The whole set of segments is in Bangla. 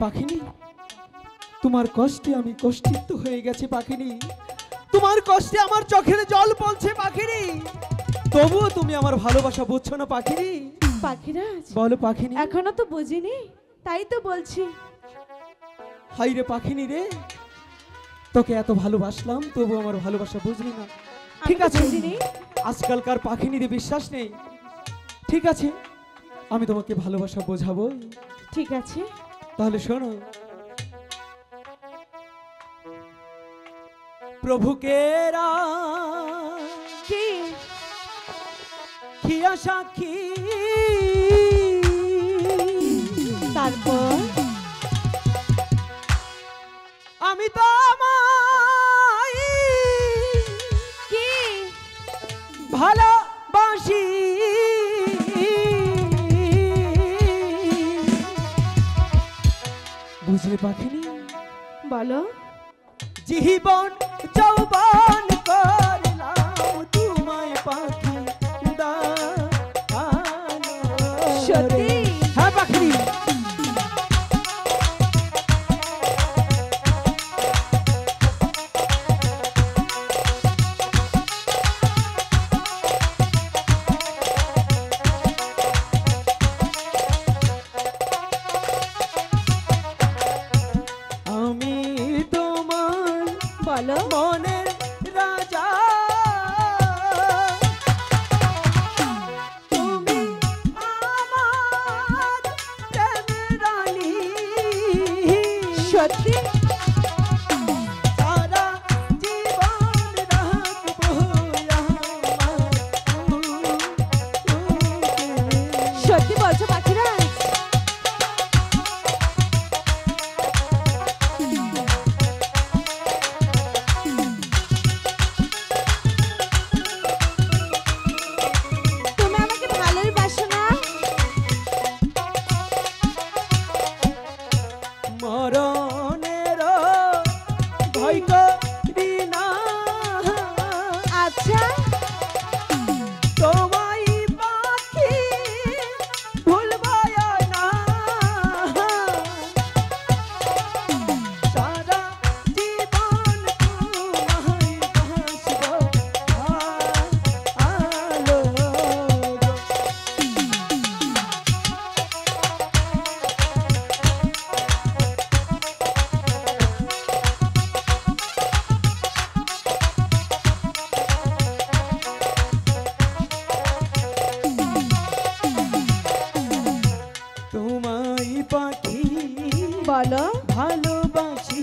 পাখিনি, তোমার কষ্টে আমি কষ্টিত হয়ে গেছি পাখিনি। তোমার কষ্টে আমার চোখের জল পড়ছে পাখিনি, তবুও তুমি আমার ভালোবাসা বুঝছো না পাখিনি। পাখিরাজ, বলো পাখিনি। এখনো তো বুঝিনি, তাই তো বলছি। হাই রে পাখিনি রে, তোকে এত ভালোবাসলাম তবু আমার ভালোবাসা বুঝলি না। ঠিক আছে, আজকালকার পাখিনীদের বিশ্বাস নেই। ঠিক আছে, আমি তোমাকে ভালোবাসা বোঝাবো। ঠিক আছে, তাহলে শোনো। প্রভুকে খিয়া সাক্ষী, তারপর আমি তো কি ভালোবাসি, বুঝলে পাখিনি। বলো। জীবন যৌবন করলাম তোমায় পাখি দানো। সত্যি? হ্যাঁ পাখি। বলো। মনের রাজা তুমি, আমার প্রেমের রানী। সত্যি? সারা জীবন রাখবো সত্যি বলছো পাখিরাজ? মরণের ভয় করি না। আচ্ছা, তোমায় পাখি ভুলবো না। সারা জীবন তোমায় ভাসবো আলো। তোমায় পাখি বলো। ভালোবাসি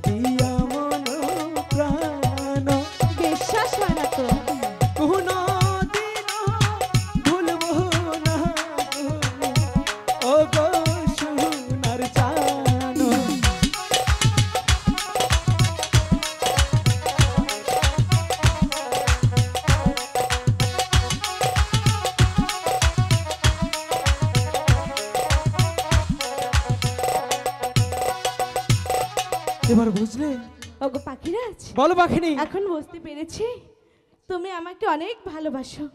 দিয়া মন প্রাণ। বিশ্বাস হয় না তো? কোনো দিন ভুলবো না ও গো সোনার জানো। এবার বুঝলে? ওগো পাখিরাজ, বলো পাখিনি। এখন বুঝতে পেরেছি তুমি আমাকে অনেক ভালোবাসো।